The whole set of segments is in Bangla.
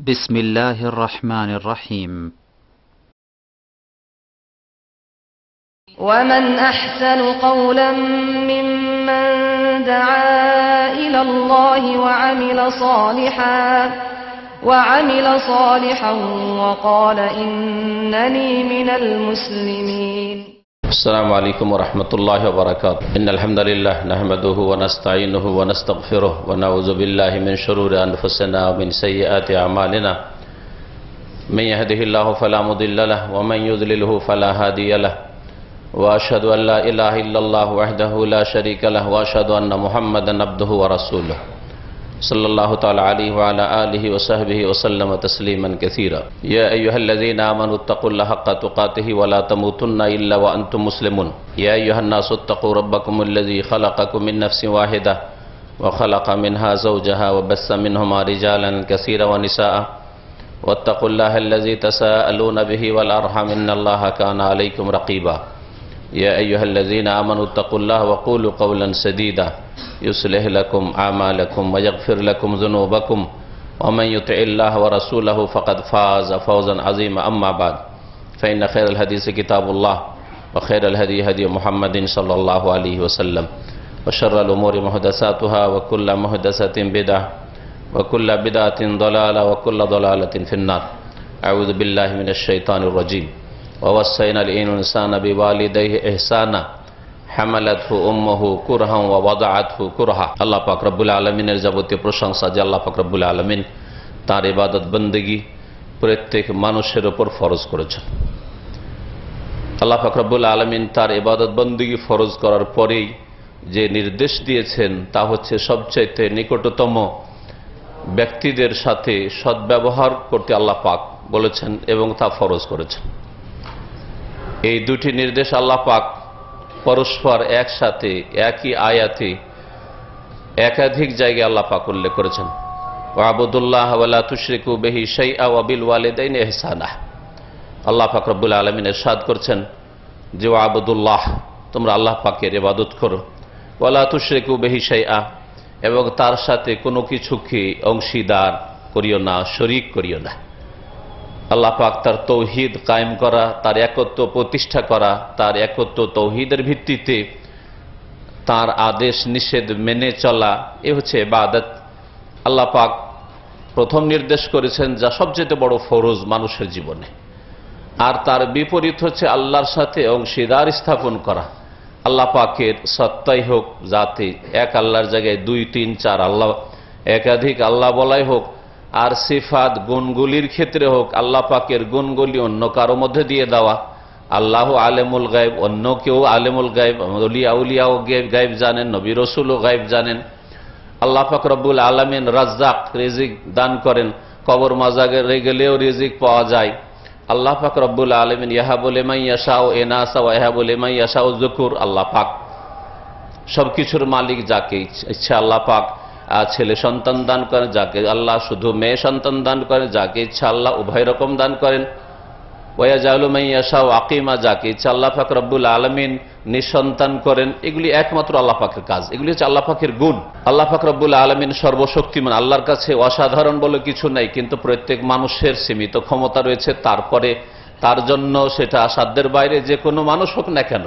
بسم الله الرحمن الرحيم. ومن أحسن قولا ممن دعا إلى الله وعمل صالحا وقال إنني من المسلمين. السلام عليكم ورحمة الله وبركاته. إن الحمد لله نحمده ونستعينه ونستغفره ونعوذ بالله من شرور أنفسنا ومن سيئات أعمالنا. من يهده الله فلا مضل له ومن يضلله فلا هادي له. وأشهد أن لا إله إلا الله وحده لا شريك له وأشهد أن محمدا عبده ورسوله صلى الله تعالى عليه وعلى آله وصحبه وسلم تسليما كثيرا. يا أيها الذين آمنوا اتقوا الله حق تقاته ولا تموتن إلا وأنتم مسلمون. يا أيها الناس اتقوا ربكم الذي خلقكم من نفس واحدة وخلق منها زوجها وبث منهما رجالا كثيرا ونساء واتقوا الله الذي تساءلون به والأرحام إن الله كان عليكم رقيبا. يا أيها الذين آمنوا اتقوا الله وقولوا قولا سديدا يصلح لكم أعمالكم ويغفر لكم ذنوبكم ومن يطع الله ورسوله فقد فاز فوزا عظيما. أما بعد فإن خير الحديث كتاب الله وخير الهدي هدي محمد صلى الله عليه وسلم وشر الأمور محدثاتها وكل محدثة بدعة وكل بدعة ضلالة وكل ضلالة في النار. أعوذ بالله من الشيطان الرجيم. ووصينا الإنسان بوالديه إحسانا حملته أمه كرها ووضعته كرها. আল্লাহ পাক রব্বুল আলামিনের যাবতীয় প্রশংসা যে আল্লাহ পাক রব্বুল আলামিন তার ইবাদত বন্দেগী প্রত্যেক মানুষের উপর ফরজ করেছেন। আল্লাহ পাক রব্বুল আলামিন তার ইবাদত বন্দেগী ফরজ করার পরেই যে নির্দেশ দিয়েছেন তা হচ্ছে সবচাইতে নিকটতম ব্যক্তিদের সাথে সদ্ব্যবহার করতে আল্লাহ পাক বলেছেন এবং তা ফরজ করেছেন। এই দুটি নির্দেশ আল্লাহ পাক পরস্পর একসাথে একই আয়াতে একাধিক জায়গায় আল্লাহ পাক উল্লেখ করেছেন। ওয়াবুদুল্লাহ ওয়ালা তুশরিকু বিহি শাইআ ওয়া বিল ওয়ালিদাইনি ইহসানা। আল্লাহ পাক রব্বুল আলামিন ইরশাদ করছেন যে ওয়াবুদুল্লাহ, তোমরা আল্লাহ পাকের ইবাদত করো, ওয়ালা তুশরিকু বিহি শাইআ, এবং তার সাথে কোনো কিছুকে অংশীদার করিও না, শরীক করিও না। আল্লাহ পাক তার তৌহিদ কায়েম করা, তার একত্ব প্রতিষ্ঠা করা, তার একত্ব তৌহিদের ভিত্তিতে তার আদেশ নিষেধ মেনে চলা, এ হচ্ছে ইবাদত। আল্লাহ পাক প্রথম নির্দেশ করেছেন যা সবচেয়ে বড় ফরজ মানুষের জীবনে, আর তার বিপরীত হচ্ছে আল্লাহর সাথে অংশীদার স্থাপন করা। আল্লাহ পাকের সত্তাই হোক, যাতে এক আল্লাহর জায়গায় 2, 3, 4 আল্লাহ, একাধিক আল্লাহ বলাই হোক, আর সিফাত গুণগুলির ক্ষেত্রে হোক আল্লাহ পাকের গুণগুলি অন্য কারো মধ্যে দিয়ে দেওয়া। আল্লাহ আলেমুল গায়েব, অন্য কেউ আলেমুল গায়েব, আউলিয়াও গায়েব জানেন, নবী রসুলও গায়েব জানেন। আল্লাহ পাক রব্বুল আলামিন রাজ্জাক, রিজিক দান করেন, কবর মাজারে গেলেও রিজিক পাওয়া যায়। আল্লাহ পাক রব্বুল আলামিন ইয়াহাবু লিমান ইয়াশাউ ইনাসা ওয়া ইয়াহাবু লিমান ইয়াশাউ যুকুর। আল্লাহ পাক সবকিছুর মালিক, যাকে ইচ্ছা আল্লাহ পাক ছেলে সন্তান দান করেন, যাকে আল্লাহ শুধু মেয়ে সন্তান দান করেন, যাকে ইচ্ছা আল্লাহ উভয় রকম দান করেন। ওয়ায়াজালু মান ইয়াশাউ আকিমা, যাকে ইচ্ছা আল্লাহ পাক রব্বুল আলামিন নিঃসন্তান করেন। এগুলি একমাত্র আল্লাহ পাকের কাজ, এগুলি হচ্ছে আল্লাহ পাকের গুণ। আল্লাহ পাক রব্বুল আলামিন সর্বশক্তিমান, আল্লাহর কাছে অসাধারণ বলে কিছু নাই, কিন্তু প্রত্যেক মানুষের সীমিত ক্ষমতা রয়েছে। তারপরে তার জন্য সেটা সাধ্যের বাইরে যে কোনো মানুষ হোক না কেন,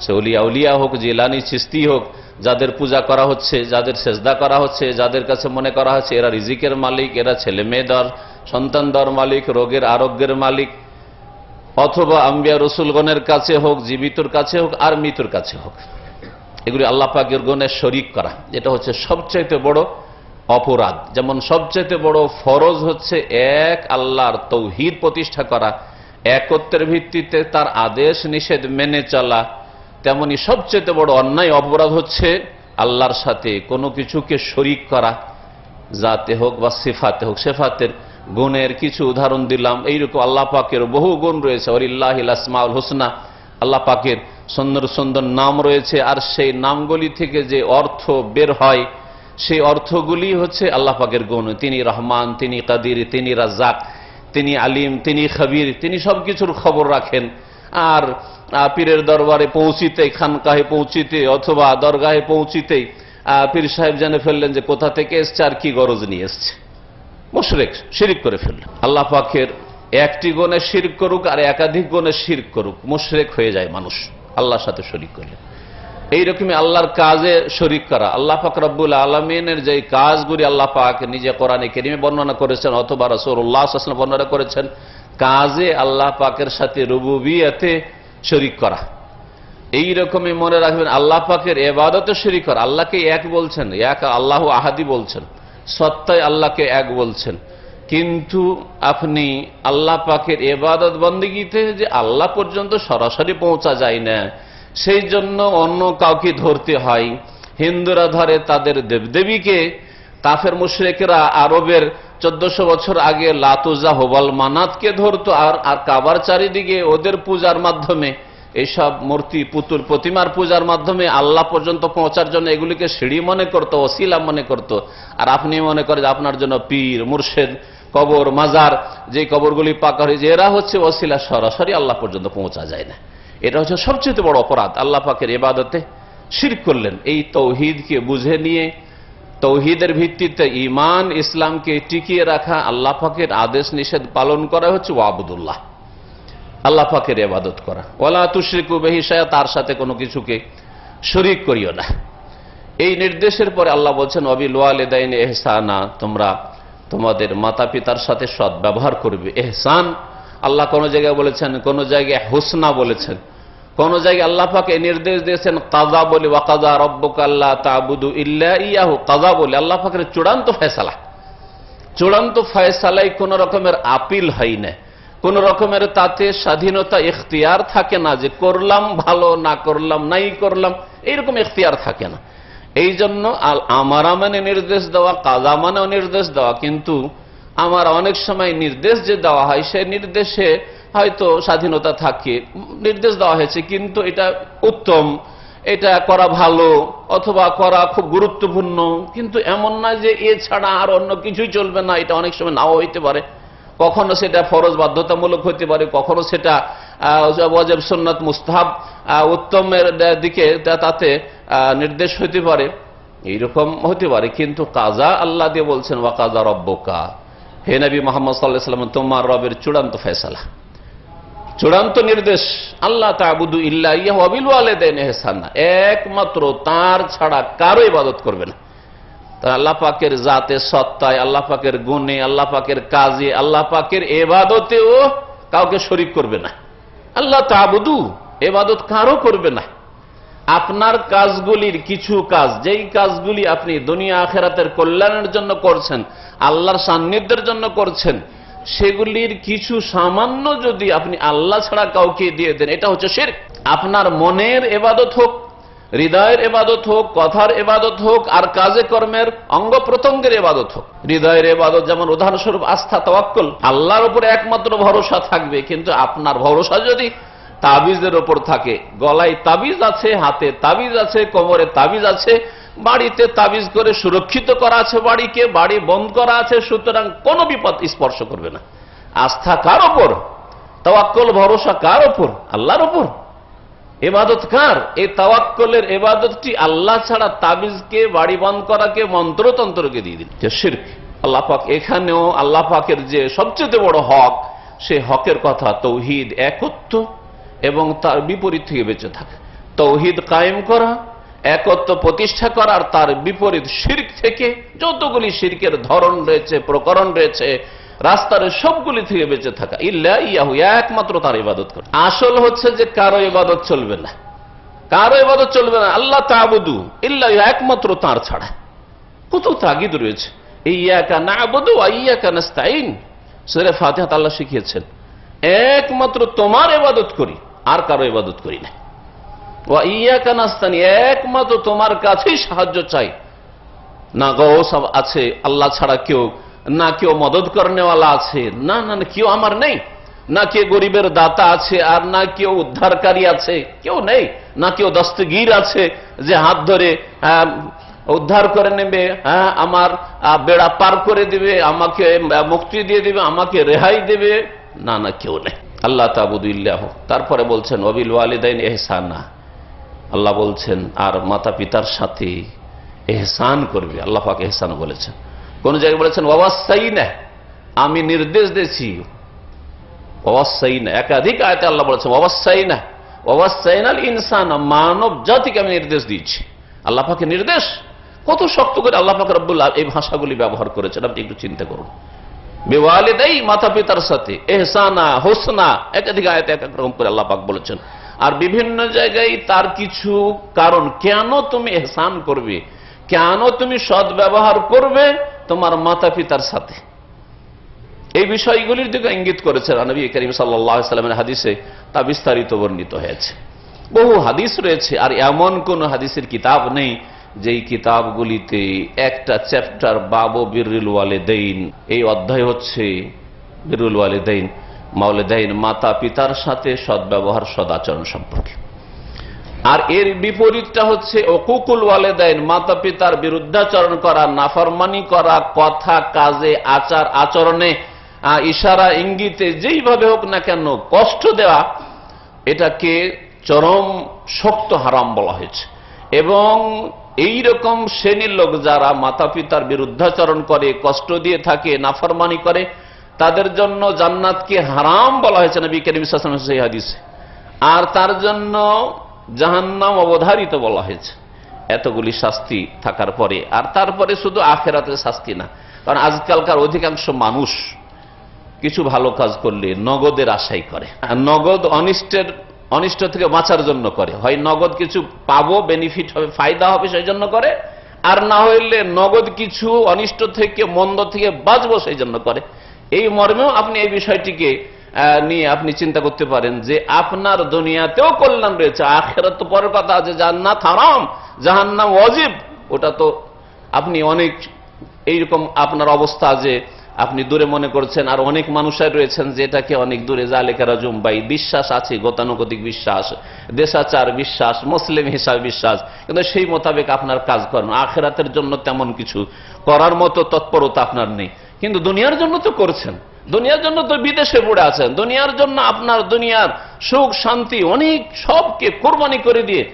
সে উলিয়া হোক, জিলানি, চিস্তি হোক, যাদের পূজা করা হচ্ছে, যাদের সেজদা করা হচ্ছে, যাদের কাছে মনে করা হচ্ছে এরা রিজিকের মালিক, এরা ছেলে মেয়ে দেওয়ার, সন্তান দেওয়ার মালিক, রোগের আরোগ্যের মালিক, অথবা আম্বিয়া রসুলগণের কাছে হোক, জীবিতর কাছে হোক আর মৃত্যুর কাছে হোক, এগুলি আল্লাহ পাকের গুণে শরীক করা, এটা হচ্ছে সবচাইতে বড় অপরাধ। যেমন সবচাইতে বড় ফরজ হচ্ছে এক আল্লাহর তৌহিদ প্রতিষ্ঠা করা, একত্বের ভিত্তিতে তার আদেশ নিষেধ মেনে চলা, তেমনি সবচেয়ে বড় অন্যায় অপরাধ হচ্ছে আল্লাহর সাথে কোনো কিছুকে শরীক করা, জাতে হোক বা সিফাতে হোক। সিফাতের গুণের কিছু উদাহরণ দিলাম। এইরকম আল্লাহ পাকের বহু গুণ রয়েছে। ওয়ালিল্লাহিল আসমাউল হুসনা, আল্লাহ পাকের সুন্দর সুন্দর নাম রয়েছে, আর সেই নামগুলি থেকে যে অর্থ বের হয় সেই অর্থগুলি হচ্ছে আল্লাহ পাকের গুণ। তিনি রহমান, তিনি কাদির, তিনি রাজ্জাক, তিনি আলিম, তিনি খবির, তিনি সবকিছুর খবর রাখেন। আর পীরের দরবারে পৌঁছিতে, খানকাহে পৌঁছিতে অথবা দরগাহে পৌঁছিতেই পীর সাহেব জেনে ফেললেন যে কোথা থেকে এসছে আর কি গরজ নিয়ে এসছে। মুশরিক, শিরক করে ফেলল। আল্লাহ পাকের একটি গুণে শিরক করুক আর একাধিক গুণে শিরক করুক, মুশরিক হয়ে যায় মানুষ আল্লাহর সাথে শরীক করলে। এইরকমই আল্লাহর কাজে শরীক করা, আল্লাহ পাক রব্বুল আলামিনের যে কাজগুলি আল্লাহ পাক নিজে কোরআনে কারীমে বর্ণনা করেছেন অথবা রাসূলুল্লাহ সাল্লাল্লাহু আলাইহি ওয়াসাল্লাম বর্ণনা করেছেন, কাজে আল্লাহ পাকের সাথে রুবুবিয়তে শরীক করা। এই রকমই মনে রাখবেন আল্লাহ পাকের ইবাদতে শরীক করা। আল্লাহকে এক বলছেন, এক আল্লাহু আহাদি বলছেন, সত্তায় আল্লাহকে এক বলছেন, কিন্তু আপনি আল্লাহ পাকের ইবাদত বন্দেগীতে যে আল্লাহ পর্যন্ত সরাসরি পৌঁছা যায় না, সেই জন্য অন্য কাউকে ধরতে হয়। হিন্দুরা ধরে তাদের দেবদেবীকে, কাফের মুশরিকরা আরবের 1400 বছর আগে লাত উজ্জা হুবাল মানাতকে ধরতো, আর কাবার চারিদিকে ওদের পূজার মাধ্যমে, এইসব মূর্তি পুতুল প্রতিমার পূজার মাধ্যমে আল্লাহ পর্যন্ত পৌঁছার জন্য এগুলিকে সিঁড়ি মনে করতো, ওসিলা মনে করতো। আর আপনি মনে করেন আপনার জন্য পীর, মুর্শেদ, কবর, মাজার, যে কবরগুলি পাকা হয়েছে এরা হচ্ছে ওসিলা, সরাসরি আল্লাহ পর্যন্ত পৌঁছা যায় না। এটা হচ্ছে সবচেয়ে বড় অপরাধ। আল্লাহ পাকের ইবাদতে শিরক করলেন। এই তৌহিদকে বুঝে নিয়ে তৌহিদের ভিত্তিতে ঈমান ইসলামকে টিকিয়ে রাখা, আল্লাহ পাকের আদেশ নিষেধ পালন করা হচ্ছে ওয়াবুদুল্লাহ, আল্লাহ পাকের ইবাদত করা। ওয়ালা তুশরিকু বিহি শাইআ, তার সাথে কোনো কিছুকে শরীক করিও না। এই নির্দেশের পরে আল্লাহ বলছেন ওয়াবিল ওয়ালিদাইনি ইহসানা, তোমরা তোমাদের মাতা পিতার সাথে সদ্ব্যবহার করবে। ইহসান আল্লাহ কোন জায়গায় বলেছেন, কোন জায়গায় হুসনা বলেছেন, কোন জায়গায় আল্লাহ পাক এই নির্দেশ দিয়েছেন কাযা বলে, ওয়া কাযা রাব্বুকা আল্লা তা'বুদু ইল্লা ইয়াহু, কাযা বলে আল্লাহ পাকের চূড়ান্ত ফয়সালা। চূড়ান্ত ফয়সালায় কোন রকমের আপিল হয় না, কোন রকমের তাতে স্বাধীনতা ইখতিয়ার থাকে না, যে করলাম ভালো, না করলাম নাই করলাম, এইরকম ইখতিয়ার থাকে না। এই জন্য আমারা মানে নির্দেশ দেওয়া, কাজা মানেও নির্দেশ দেওয়া, কিন্তু আমার অনেক সময় নির্দেশ যে দেওয়া হয় সে নির্দেশে হয়তো স্বাধীনতা থাকে, নির্দেশ দেওয়া হয়েছে কিন্তু এটা উত্তম, এটা করা ভালো অথবা করা খুব গুরুত্বপূর্ণ, কিন্তু এমন না যে এ ছাড়া আর অন্য কিছুই চলবে না, এটা অনেক সময় নাও হইতে পারে। কখনো সেটা ফরজ বাধ্যতামূলক হতে পারে, কখনো সেটা ওয়াজিব সুন্নাত মুস্তাহাব উত্তমের দিকে তাতে নির্দেশ হতে পারে, এইরকম হতে পারে। কিন্তু কাজা আল্লাহ দিয়ে বলছেন ওয়া কাযা রাব্বুকা, হে নবী মুহাম্মদ সাল্লাল্লাহু আলাইহি ওয়াসাল্লাম, তোমার রবের চূড়ান্ত ফয়সালা, চূড়ান্ত নির্দেশ আল্লাহ তা'বুদু ইল্লা ইয়াহু ওয়া বিল ওয়ালিদাইনি ইহসানা, একমাত্র তার ছাড়া কারো ইবাদত করবে না। আল্লাহ পাকের জাতে সত্তায়, আল্লাহ পাকের গুণে, আল্লাহ পাকের কাজে, আল্লাহ পাকের ইবাদতেও কাউকে শরীক করবে না। আল্লাহ তা'বুদু, ইবাদত কারো করবে না। আপনার কাজগুলির কিছু কাজ, যেই কাজগুলি আপনি দুনিয়া আখিরাতের কল্যাণের জন্য করছেন, আল্লাহর সান্নিধ্যের জন্য করছেন, সেগুলির কিছু সামান্য যদি আপনি আল্লাহ ছাড়া কাউকে দিয়ে দেন, এটা হচ্ছে শিরক। আপনার মনের ইবাদত হোক, হৃদয়ের ইবাদত হোক, কথার ইবাদত হোক, আর কাজে কর্মের অঙ্গ প্রত্যঙ্গের ইবাদত হোক। হৃদয়ের ইবাদত যেমন উদাহরণস্বরূপ আস্থা, তাওয়াক্কুল, আল্লাহর উপরে একমাত্র ভরসা থাকবে। কিন্তু আপনার ভরসা যদি তাবিজের উপর থাকে, গলায় তাবিজ আছে, হাতে তাবিজ আছে, কোমরে তাবিজ আছে, বাড়িতে তাবিজ করে সুরক্ষিত করা আছে, বাড়িকে বাড়ি বন্ধ করা আছে, সুতরাং কোন বিপদ স্পর্শ করবে না। আস্থা কার ওপর? তাওয়াক্কুল, ভরসা কার ওপর? আল্লাহর ওপর। ইবাদত কার? এই তাওয়াক্কুলের ইবাদতটি আল্লাহ ছাড়া তাবিজকে, বাড়ি বন্ধ করাকে, মন্ত্রতন্ত্রকে দিয়ে দিন, শিরক। আল্লাহ পাক এখানেও আল্লাহ পাকের যে সবচেয়ে বড় হক, সে হকের কথা তৌহিদ, একত্ব এবং তার বিপরীত থেকে বেঁচে থাকা। তৌহিদ কায়েম করা, একত্ব প্রতিষ্ঠা করা, আর তার বিপরীত শিরক থেকে যতগুলি শিরকের ধরন রয়েছে, প্রকরণ রয়েছে, রাস্তার সবগুলি থেকে বেঁচে থাকা। ইল্লা ইয়াহু, একমাত্র তার ইবাদত করে। আসল হচ্ছে যে কারো ইবাদত চলবে না, কারো ইবাদত চলবে না। আল্লাহ তা'বুদু ইল্লা, একমাত্র তার ছাড়া। কত তাগিদ রয়েছে, ইয়্যাকা না'বুদু ওয়া ইয়্যাকা নাস্তাঈন। সূরা ফাতিহাত আল্লাহ শিখিয়েছেন একমাত্র তোমার ইবাদত করি, আর কারো ইবাদত করি না। ওয়া ইয়্যাকা নাস্তাঈন, একমাত্র তোমার কাছেই সাহায্য চাই। না গৌস আছে আল্লাহ ছাড়া কেউ, না কেউ মদত করনেওয়ালা আছে, না না কেউ আমার নেই, না কেউ গরিবের দাতা আছে, আর না কেউ উদ্ধারকারী আছে, কেউ নেই, না কেউ দস্তগীর আছে যে হাত ধরে উদ্ধার করে নেবে, আমার বেড়া পার করে দিবে, আমাকে মুক্তি দিয়ে দিবে, আমাকে রেহাই দেবে, না না কেউ নেই। আল্লাহ তা'বুদু ইল্লাহু। তারপরে বলছেন ওয়াবিল ওয়ালিদাইনি ইহসানা, আল্লাহ বলছেন আর মাতা পিতার সাথে ইহসান করবে। আল্লাহ পাক ইহসান বলেছেন, কোন জায়গায় বলেছেন ওয়াসাইনা, আমি নির্দেশ দিয়েছি, ওয়াসাইনা, একাধিক আয়াতে আল্লাহ বলেছেন ওয়াসাইনা, ওয়াসাইনাল ইনসান, মানব জাতিকে আমি নির্দেশ দিয়েছি। আল্লাহ পাকের নির্দেশ কত শক্ত করে আল্লাহ পাক রব্বুল আলামিন এই ভাষাগুলি ব্যবহার করেছেন, আপনি একটু চিন্তা করুন। বিওয়ালিদাই, মাতা পিতার সাথে, ইহসানা, হোসনা, একাধিক আয়াতে এক এক রকম করে আল্লাহ পাক বলেছেন। আর বিভিন্ন জায়গায় তার কিছু কারণ, কেন তুমি ইহসান করবে, কেন তুমি সৎ ব্যবহার করবে তোমার মাতা পিতার সাথে, এই বিষয়গুলির দিকে ইঙ্গিত করেছেন নবী করিম সাল্লাল্লাহু আলাইহি ওয়াসাল্লামের হাদিসে, তা বিস্তারিত বর্ণিত হয়েছে। বহু হাদিস রয়েছে, আর এমন কোন হাদিসের কিতাব নেই যেই কিতাবগুলিতে একটা চ্যাপ্টার বাবু বিররুল ওয়ালিদাইন, এই অধ্যায় হচ্ছে বিররুল ওয়ালিদাইন, মাওলিদাইন, মাতা পিতার সাথে সদ্ব্যবহার সদাচরণ সম্পর্কে। আর এর বিপরীতটা হচ্ছে উকুকুল ওয়ালিদাইন, মাতা পিতার বিরুদ্ধাচরণ করা, নাফরমানি করা, কথা কাজে আচার আচরণে ইশারা ইঙ্গিতে যেইভাবে হোক না কেন কষ্ট দেওয়া, এটাকে চরম শক্ত হারাম বলা হয়েছে। এবং এই রকম শ্রেণীর লোক যারা মাতা পিতার বিরুদ্ধাচরণ করে, কষ্ট দিয়ে থাকে, নাফরমানি করে, তাদের জন্য জান্নাতকে হারাম বলা হয়েছে নবী করিম সাল্লাল্লাহু আলাইহি ওয়াসাল্লামের সেই হাদিসে। আর তার জন্য জাহান্নাম অবধারিত বলা হয়েছে। এতগুলি শাস্তি থাকার পরে আর তারপরে শুধু আখিরাতের শাস্তি না, কারণ আজকালকার অধিকাংশ মানুষ কিছু ভালো কাজ করলে নগদের আশাই করে, নগদ অনিষ্ট থেকে বাঁচার জন্য করে, হয় নগদ কিছু পাবো, বেনিফিট হবে, ফায়দা হবে সেই জন্য করে, আর না হইলে নগদ কিছু অনিষ্ট থেকে মন্দ থেকে বাঁচবো সেই জন্য করে। এই মর্মেও আপনি এই বিষয়টিকে নিয়ে আপনি চিন্তা করতে পারেন যে আপনার দুনিয়াতেও কল্যাণ রয়েছে, আখিরাত তো পরের কথা আছে, জান্নাত হারাম, জাহান্নাম ওয়াজিব, ওটা তো আপনি অনেক এইরকম আপনার অবস্থা যে আপনি দূরে মনে করছেন, আর অনেক মানুষের রয়েছেন যেটাকে অনেক দূরে, জালেকা রাজুম বাই, বিশ্বাস আছে, গতানুগতিক বিশ্বাস, দেশাচার বিশ্বাস, মুসলিম হিসাবে বিশ্বাস, কিন্তু সেই মোতাবেক আপনার কাজ করেন, আখিরাতের জন্য তেমন কিছু করার মতো তৎপরতা আপনার নেই, কিন্তু দুনিয়ার জন্য তো করছেন, দুনিয়ার জন্য তো বিদেশে পড়ে আছেন, দুনিয়ার জন্য আপনার দুনিয়ার সুখ শান্তি অনেক সবকে কোরবানি করে দিয়ে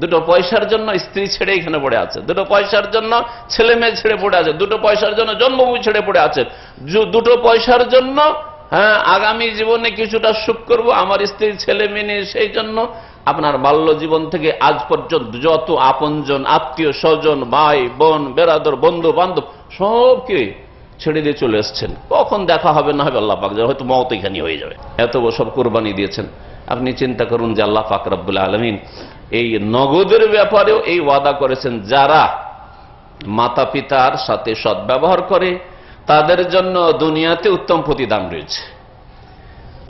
দুটো পয়সার জন্য স্ত্রী ছেড়ে এখানে পড়ে আছে, দুটো পয়সার জন্য ছেলে মেয়ে ছেড়ে পড়ে আছে, দুটো পয়সার জন্য জন্মভূমি ছেড়ে পড়ে আছে, দুটো পয়সার জন্য আগামী জীবনে কিছুটা সুখ করব আমার স্ত্রী ছেলে মেয়ে নিয়ে, সেই জন্য আপনার বাল্য জীবন থেকে আজ পর্যন্ত যত আপনজন, আত্মীয় স্বজন, ভাই বোন, বেরাদর, বন্ধু বান্ধব সবকে ছেড়ে দিয়ে চলে এসছেন। কখন দেখা হবে না হবে আল্লাহ পাক জানে, হয়তো মওত এখানে হয়ে যাবে, এত সব কোরবানি দিয়েছেন। আপনি চিন্তা করুন যে আল্লাহ পাক রব্বুল আলামিন এই নগদের ব্যাপারেও এই ওয়াদা করেছেন, যারা মাতা পিতার সাথে সদ্ব্যবহার করে তাদের জন্য দুনিয়াতে উত্তম প্রতিদান রয়েছে,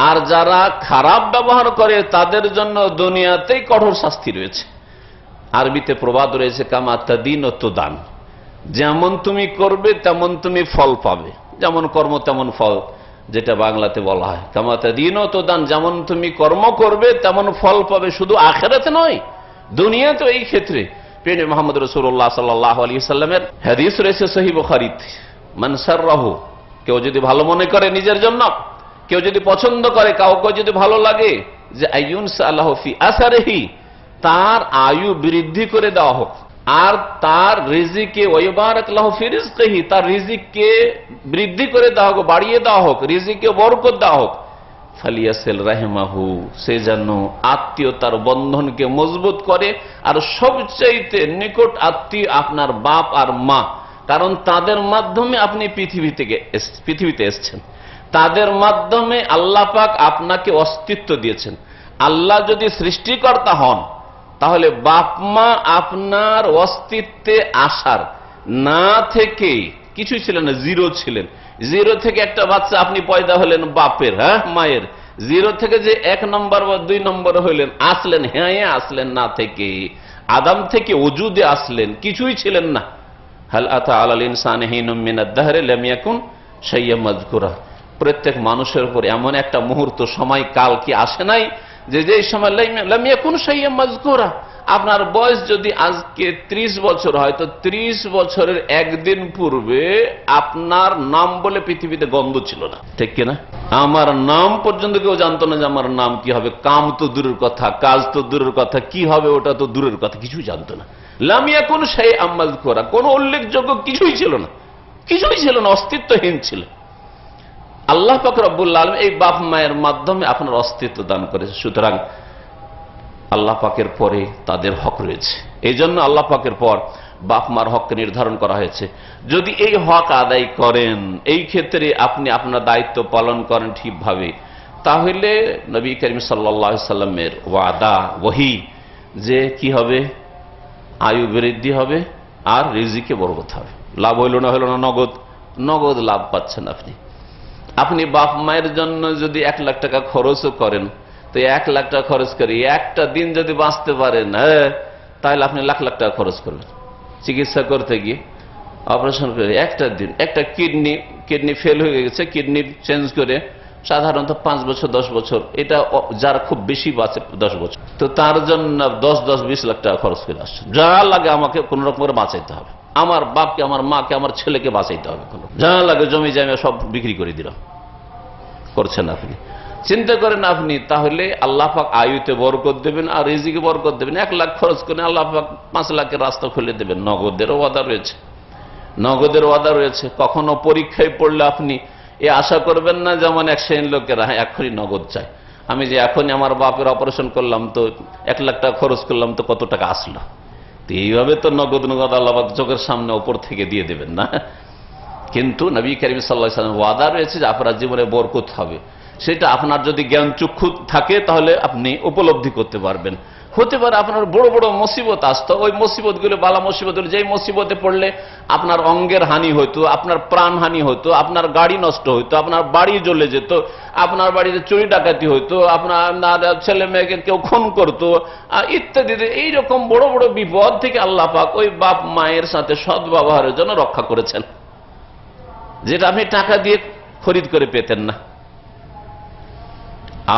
আর যারা খারাপ ব্যবহার করে তাদের জন্য দুনিয়াতেই কঠোর শাস্তি রয়েছে। আরবিতে প্রবাদ রয়েছে, কামা তাদিন ও তুদান, যেমন তুমি করবে তেমন তুমি ফল পাবে, যেমন কর্ম তেমন ফল, যেটা বাংলাতে বলা হয় কামা তাদিন ও তুদান, যেমন তুমি কর্ম করবে তেমন ফল পাবে, শুধু আখিরাতে নয় দুনিয়াতে। এই ক্ষেত্রে প্রিয় মুহাম্মদ রাসূলুল্লাহ সাল্লাল্লাহু আলাইহি ওয়াসাল্লামের হাদিস রয়েছে সহিহ বুখারীতে, মান সাররাহু, কেউ যদি ভালো মনে করে নিজের জন্য, কেউ যদি পছন্দ করে, কাউকে যদি ভালো লাগে যে আইয়ুনসা আল্লাহু ফি আসারিহি, তার আয়ু বৃদ্ধি করে দেওয়া হোক, আর তার রিজিকে ওয়াইবারাক লাহু ফি রিজকিহি, তার রিজিককে বৃদ্ধি করে দেওয়া হোক, বাড়িয়ে দেওয়া হোক, রিজিকে বরকত দেওয়া হোক, ফালিয়াসিল রাহিমাহু, সে যেন আত্মীয়তার বন্ধনকে মজবুত করে, আর সবচাইতে নিকট আত্মীয় আপনার বাপ আর মা, কারণ তাদের মাধ্যমে আপনি পৃথিবীতে এসেছেন, তাদের মাধ্যমে আল্লাহ পাক আপনাকে অস্তিত্ব দিয়েছেন। আল্লাহ যদি সৃষ্টিকর্তা হন তাহলে বাপ মা আপনার অস্তিত্বে আসার না থেকে কিছুই ছিলেন না, জিরো ছিলেন, জিরো থেকে একটা বাচ্চা আপনি পয়দা হলেন বাপের, মায়ের, জিরো থেকে যে 1 নম্বর বা 2 নম্বর হইলেন, আসলেন, আসলেন না থেকে, আদম থেকে ওজুদে আসলেন, কিছুই ছিলেন না। হাল আতা আলাল ইনসানি হিনুম মিনাদ দাহরি লাম ইয়াকুন শাইয়্যাম মাযকুরা, প্রত্যেক মানুষের উপর এমন একটা মুহূর্ত, সময়, কাল কি আসে নাই যে সময় লাম ইয়াকুন শাইয়্যাম মাযকুরা। আপনার বয়স যদি আজকে 30 বছর হয়, তো 30 বছরের একদিন পূর্বে আপনার নাম বলে পৃথিবীতে গন্ধ ছিল না, ঠিক কিনা? আমার নাম পর্যন্ত কেউ জানতো না যে আমার নাম কি হবে, কাম তো দূরের কথা, কাজ তো দূরের কথা, কি হবে ওটা তো দূরের কথা, কিছুই জানতো না। লাম ইয়াকুন শাইয়্যাম মাযকুরা, কোনো উল্লেখযোগ্য কিছুই ছিল না, কিছুই ছিল না, অস্তিত্বহীন ছিল। আল্লাহ পাক রব্বুল আলামিন এই বাপ মায়ের মাধ্যমে আপনার অস্তিত্ব দান করেছে। সুতরাং আল্লাহ পাকের পরে তাদের হক রয়েছে। এই জন্য আল্লাহ পাকের পর বাপ মার হককে নির্ধারণ করা হয়েছে। যদি এই হক আদায় করেন, এই ক্ষেত্রে আপনি আপনার দায়িত্ব পালন করেন ঠিকভাবে, তাহলে নবী করিম সাল্লাল্লাহু আলাইহি সাল্লামের ওয়াদা ওহী যে কি হবে, আয়ু বৃদ্ধি হবে আর রিজিকে বরকত হবে। লাভ হইল না নগদ নগদ লাভ পাচ্ছেন আপনি। আপনি বাপ মায়ের জন্য যদি 1 লাখ টাকা খরচও করেন, তো 1 লাখ টাকা খরচ করে একটা দিন যদি বাঁচতে পারেন, তাহলে আপনি লাখ লাখ টাকা খরচ করবেন চিকিৎসা করতে গিয়ে, অপারেশন করে একটা দিন। একটা কিডনি ফেল হয়ে গেছে, কিডনি চেঞ্জ করে সাধারণত 5 বছর 10 বছর, এটা যার খুব বেশি বাঁচে 10 বছর, তো তার জন্য 10-20 লাখ টাকা খরচ করে আসছে। যা লাগে আমাকে কোন রকম করে বাঁচাইতে হবে, আমার বাপকে, আমার মাকে, আমার ছেলেকে বাঁচাইতে হবে, যা লাগে জমি জায়গা সব বিক্রি করে দিলাম। করছেন আপনি, চিন্তা করেন আপনি, তাহলে আল্লাহ পাক আয়ুতে বরকত দেবেন আর রিজিকে বরকত দেবেন। 1 লাখ খরচ করে আল্লাহ পাক 5 লাখের রাস্তা খুলে দেবেন। নগদের ওয়াদা রয়েছে, নগদের ওয়াদা রয়েছে। কখনো পরীক্ষায় পড়লে আপনি এ আশা করবেন না যেমন এক শ্রেণীর লোকেরা এখনই নগদ চায়। আমি যে এখনই আমার বাপের অপারেশন করলাম, তো 1 লাখ টাকা খরচ করলাম, তো কত টাকা আসলো। তো এইভাবে তো নগদ নগদ আল্লাহ পাক চোখের সামনে উপর থেকে দিয়ে দেবেন না। কিন্তু নবী করিম সাল্লাল্লাহু আলাইহি ওয়াসাল্লাম ওয়াদা রয়েছে যে আপনার জীবনে বরকত হবে। সেটা আপনার যদি জ্ঞান চক্ষু থাকে তাহলে আপনি উপলব্ধি করতে পারবেন। হতে পারে আপনার বড় বড় মুসিবত আসতো, ওই মুসিবতগুলো বালা মুসিবত, যেই মুসিবতে পড়লে আপনার অঙ্গের হানি হতো, আপনার প্রাণ হানি হতো, আপনার গাড়ি নষ্ট হতো, আপনার বাড়ি জ্বলে যেত, আপনার বাড়িতে চুরি ডাকাতি হতো, আপনার ছেলে মেয়েকে কেউ খুন করতো ইত্যাদি। এইরকম বড় বড় বিপদ থেকে আল্লাহ পাক ওই বাপ মায়ের সাথে সদ্ব্যবহারের জন্য রক্ষা করেছেন, যেটা আপনি টাকা দিয়ে খরিদ করে পেতেন না।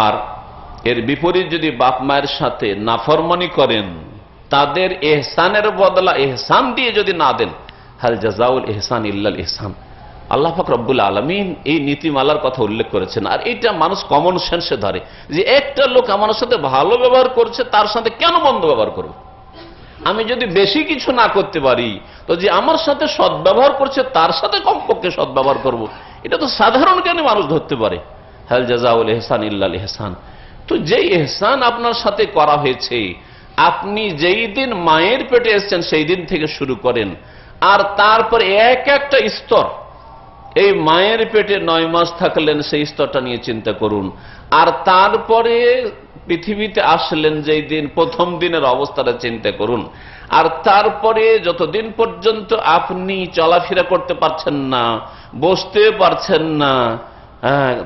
আর এর বিপরীত যদি বাপ মায়ের সাথে নাফরমানি করেন, তাদের ইহসানের বদলা ইহসান দিয়ে যদি না দেন, হাল জাযাউল ইহসান ইল্লাল ইহসান, আল্লাহ পাক রব্বুল আলামিন এই নীতিমালার কথা উল্লেখ করেছেন। আর এটা মানুষ কমন সেন্সে ধরে যে একটা লোক আমার সাথে ভালো ব্যবহার করছে, তার সাথে কেন মন্দ ব্যবহার করব। আমি যদি বেশি কিছু না করতে পারি, তো যে আমার সাথে সদ্ব্যবহার করছে তার সাথে কমপক্ষে সদ্ব্যবহার করব, এটা তো সাধারণ জ্ঞানে মানুষ ধরতে পারে। হাল জাযাউল ইহসান ইল্লাল ইহসান। তো যেই ইহসান আপনার সাথে করা হয়েছে, আপনি যেই দিন মায়ের পেটে এসেছেন সেই দিন থেকে শুরু করেন, আর তারপর এক একটা স্তর, এই মায়ের পেটে 9 মাস থাকলেন সেই স্তরটা নিয়ে চিন্তা করুন। আর তারপরে পৃথিবীতে আসলেন যেই দিন, প্রথম দিনের অবস্থাটা চিন্তা করুন। আর তারপরে যতদিন পর্যন্ত আপনি চলাফেরা করতে পারছেন না, বসতে পারছেন না,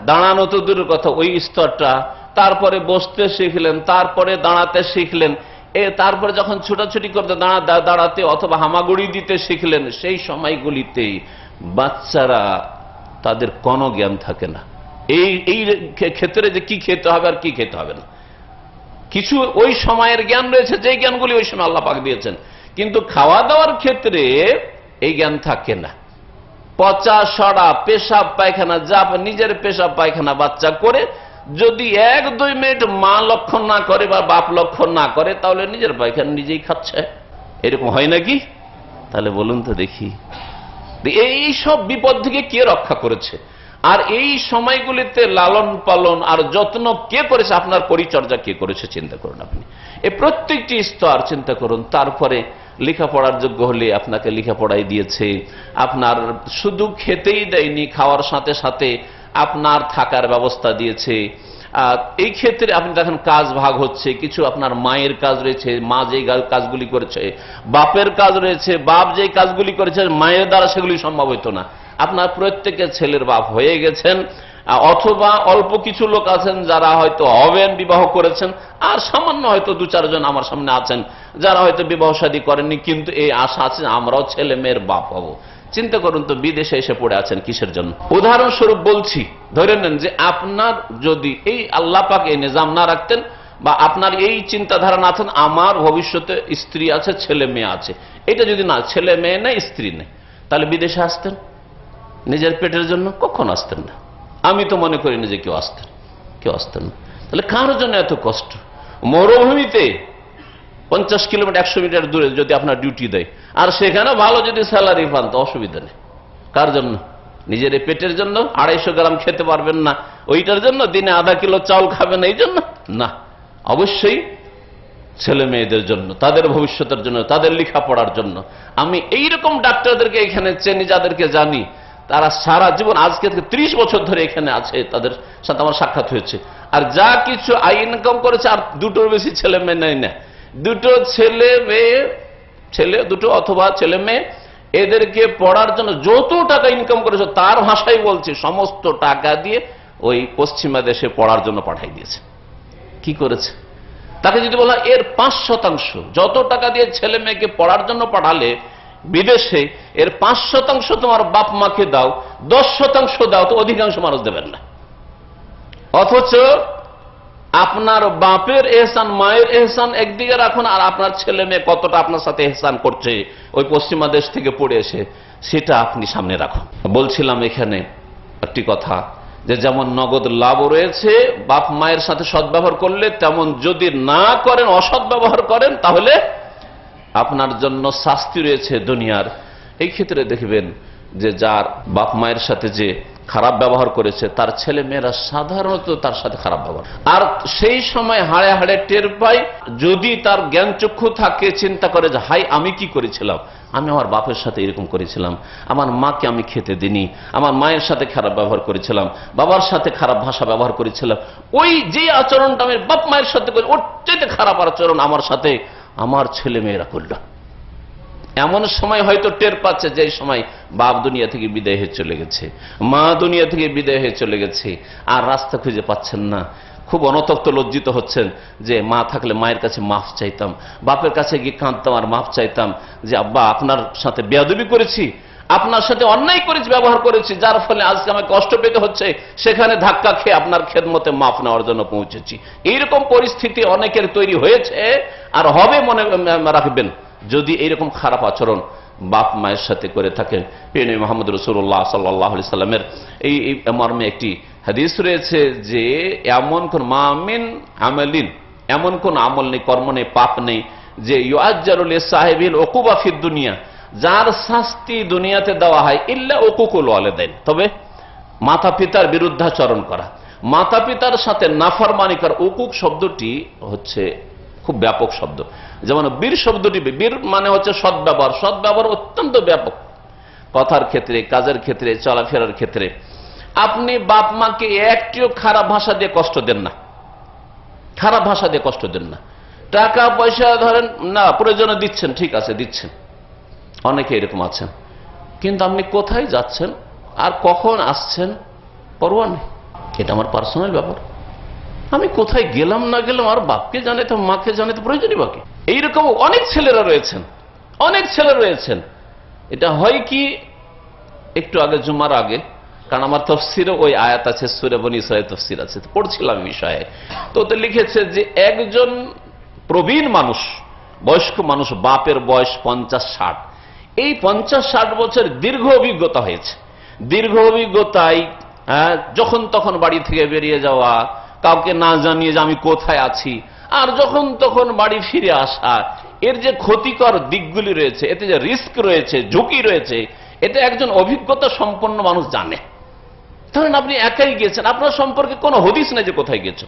দাঁড়ানো তো দূরের কথা, ওই স্তরটা, তারপরে বসতে শিখলেন, তারপরে দাঁড়াতে শিখলেন, তারপরে যখন ছুটাছুটি করতে দাঁড়াতে অথবা হামাগুড়ি দিতে শিখলেন, সেই সময়গুলিতে বাচ্চারা তাদের কোনো জ্ঞান থাকে না এই ক্ষেত্রে যে কি খেতে হবে আর কি খেতে হবে না। কিছু ওই সময়ের জ্ঞান রয়েছে, যে জ্ঞানগুলি ওই সময় আল্লাহ পাক দিয়েছেন, কিন্তু খাওয়া দাওয়ার ক্ষেত্রে এই জ্ঞান থাকে না। পচা সড়া পেশাব পায়খানা, যা নিজের পেশাব পায়খানা বাচ্চা করে, যদি 1-2 মিনিট মা লক্ষণ না করে বা বাপ লক্ষণ না করে, তাহলে নিজের পায়খানা নিজেই খাচ্ছে। এরকম হয় নাকি? তাহলে বলুন তো দেখি, এই সব বিপদ থেকে কে রক্ষা করেছে? আর এই সময়গুলিতে লালন পালন আর যত্ন কে করেছে? আপনার পরিচর্যা কে করেছে? চিন্তা করুন আপনি এই প্রত্যেকটি স্তর চিন্তা করুন। তারপরে লেখাপড়ার যোগ্য হলে আপনাকে লেখাপড়াই দিয়েছে, আপনার শুধু খেতেই দেয়নি, খাওয়ার সাথে সাথে আপনার থাকার ব্যবস্থা দিয়েছে। এই ক্ষেত্রে আপনি দেখেন কাজ ভাগ হচ্ছে, কিছু আপনার মায়ের কাজ রয়েছে, মা যেই কাজগুলি করেছে, বাপের কাজ রয়েছে, বাপ যেই কাজগুলি করেছে মায়ের দ্বারা সেগুলি সম্ভব হইতো না। আপনার প্রত্যেকের ছেলের বাপ হয়ে গেছেন, অথবা অল্প কিছু লোক আছেন যারা হয়তো হবেন, বিবাহ করেছেন, আর সামান্য হয়তো 2-4 জন আমার সামনে আছেন যারা হয়তো বিবাহ শাদী করেননি, কিন্তু এই আশা আছে আমরাও ছেলে মেয়ের বাপ হব। চিন্তা করুন তো, বিদেশে এসে পড়ে আছেন কিসের জন্য? উদাহরণস্বরূপ বলছি, ধরে নেন যে আপনার যদি এই আল্লাহ পাক এই নিজাম না রাখতেন, বা আপনার এই চিন্তাধারা না থাকেন আমার ভবিষ্যতে স্ত্রী আছে, ছেলে মেয়ে আছে, এটা যদি না, ছেলে মেয়ে নেই, স্ত্রী নেই, তাহলে বিদেশে আসতেন? নিজের পেটের জন্য কখন আসতেন না। আমি তো মনে করি না যে কেউ আসতেন না। তাহলে কার জন্য এত কষ্ট? মরুভূমিতে 50 কিলোমিটার 100 মিটার দূরে যদি আপনার ডিউটি দেয়, আর সেখানে ভালো যদি স্যালারি পান, তো অসুবিধা নেই। কার জন্য? নিজের পেটের জন্য 250 গ্রাম খেতে পারবেন না, ওইটার জন্য দিনে আধা কিলো চাউল খাবেন এই জন্য না, অবশ্যই ছেলে মেয়েদের জন্য, তাদের ভবিষ্যতের জন্য, তাদের লেখাপড়ার জন্য। আমি এইরকম ডাক্তারদেরকে এখানে চিনি, যাদেরকে জানি, তারা সারা জীবন, আজকে থেকে 30 বছর ধরে এখানে আছে, তাদের সাথে আমার সাক্ষাৎ হয়েছে। আর যা কিছু আয় ইনকাম করেছে, আর দুটোর বেশি ছেলে মেয়ে নেই না, দুটো ছেলে মেয়ে, দুটো অথবা ছেলে মেয়ে, এদেরকে পড়ার জন্য যত টাকা ইনকাম করেছে, তার ভাষাই বলছে, সমস্ত টাকা দিয়ে ওই পশ্চিমা দেশে পড়ার জন্য পাঠাই দিয়েছে। কি করেছে? তাকে যদি বলা এর 5% যত টাকা দিয়ে ছেলে মেয়েকে পড়ার জন্য পাঠালে বিদেশে, এর 5% তোমার বাপ মাকে দাও, 10% দাও, তো অধিকাংশ মানুষ দেবেন না। অথচ আপনার বাপের এহসান, মায়ের এহসান একদিকে রাখুন, আর আপনার ছেলে মেয়ে কতটা আপনার সাথে এহসান করছে ওই পশ্চিমা দেশ থেকে পড়ে এসে, সেটা আপনি সামনে রাখুন। বলছিলাম এখানে একটি কথা, যে যেমন নগদ লাভ রয়েছে বাপ মায়ের সাথে সদ্ব্যবহার করলে, তেমন যদি না করেন, অসৎ ব্যবহার করেন, তাহলে আপনার জন্য শাস্তি রয়েছে দুনিয়ার। এই ক্ষেত্রে দেখবেন যে যার বাপ মায়ের সাথে যে খারাপ ব্যবহার করেছে, তার ছেলে মেয়েরা সাধারণত তার সাথে খারাপ ব্যবহার, আর সেই সময় হাড়ে হাড়ে টের পায়। যদি তার জ্ঞান চক্ষু থাকে, চিন্তা করে যে হাই আমি কি করেছিলাম, আমি আমার বাপের সাথে এরকম করেছিলাম, আমার মাকে আমি খেতে দিইনি, আমার মায়ের সাথে খারাপ ব্যবহার করেছিলাম, বাবার সাথে খারাপ ভাষা ব্যবহার করেছিলাম, ওই যে আচরণটা আমি বাপ মায়ের সাথে করি, ওর চাইতে খারাপ আচরণ আমার সাথে আমার ছেলে মেয়েরা করল। এমন সময় হয়তো টের পাচ্ছে যে সময় বাপ দুনিয়া থেকে বিদায় হয়ে চলে গেছে, মা দুনিয়া থেকে বিদায় হয়ে চলে গেছে, আর রাস্তা খুঁজে পাচ্ছেন না। খুব অনতপ্ত লজ্জিত হচ্ছেন যে মা থাকলে মায়ের কাছে মাফ চাইতাম, বাপের কাছে গিয়ে কাঁদতাম আর মাফ চাইতাম যে আব্বা আপনার সাথে বেয়াদবি করেছি, আপনার সাথে অন্যায় করেছি, ব্যবহার করেছি, যার ফলে আজকে আমাকে কষ্ট পেতে হচ্ছে, সেখানে ধাক্কা খেয়ে আপনার খেদমতে মাফ নেওয়ার জন্য পৌঁছেছি। এইরকম পরিস্থিতি অনেকের তৈরি হয়েছে আর হবে, মনে রাখবেন। যদি এইরকম খারাপ আচরণ বাপ মায়ের সাথে করে থাকেন, প্রিয় নবী মুহাম্মদ রাসূলুল্লাহ সাল্লাল্লাহু আলাইহি সাল্লামের এই মর্মে একটি হাদিস রয়েছে যে এমন কোন মামিন আমালিন, এমন কোন আমল নেই, কর্ম নেই, পাপ নেই, যে ইউআজ্জারু লিসাহিবিল উকুবা ফিদ দুনিয়া, যার শাস্তি দুনিয়াতে দেওয়া হয়, ইল্লা উকুকুল ওয়ালিদাইন, তবে মাতা পিতার বিরুদ্ধাচরণ করা, মাতা পিতার সাথে নাফরমানি করা। উকুক শব্দটি হচ্ছে খুব ব্যাপক শব্দ। যেমন বীর শব্দটি, বীর মানে হচ্ছে সদ্ব্যবহার, সদ্ব্যবহার অত্যন্ত ব্যাপক, কথার ক্ষেত্রে, কাজের ক্ষেত্রে, চলাফেরার ক্ষেত্রে। আপনি বাপ মাকে একটিও খারাপ ভাষা দিয়ে কষ্ট দেন না, খারাপ ভাষা দিয়ে কষ্ট দেন না। টাকা পয়সা ধরেন না প্রয়োজনে দিচ্ছেন, ঠিক আছে দিচ্ছেন, অনেকে এরকম আছেন, কিন্তু আপনি কোথায় যাচ্ছেন আর কখন আসছেন পরোয়া নেই। এটা আমার পার্সোনাল ব্যাপার, আমি কোথায় গেলাম না গেলাম আর বাপকে জানে তো মাকে জানে তো প্রয়োজনই বাকি। এইরকম অনেক ছেলেরা রয়েছেন, অনেক ছেলে রয়েছেন। এটা হয় কি, একটু আগে জুমার আগে, কারণ আমার তাফসিরে ওই আয়াত আছে, সূরা বনী ইসরাঈল তাফসির আছে, তো পড়ছিলাম বিষয়ে। তো ওতে লিখেছে যে একজন প্রবীণ মানুষ, বয়স্ক মানুষ, বাপের বয়স 50-60, এই 50-60 বছর দীর্ঘ অভিজ্ঞতা হয়েছে। দীর্ঘ অভিজ্ঞতায় যখন তখন বাড়ি থেকে বেরিয়ে যাওয়া, কাউকে না জানিয়ে যে আমি কোথায় আছি, আর যখন তখন বাড়ি ফিরে আসা, এর যে ক্ষতিকর দিকগুলি রয়েছে, এতে যে রিস্ক রয়েছে, ঝুঁকি রয়েছে, এটা একজন অভিজ্ঞতা সম্পন্ন মানুষ জানে। ধরেন আপনি একাই গিয়েছেন, আপনার সম্পর্কে কোনো হদিস নেই যে কোথায় গেছো,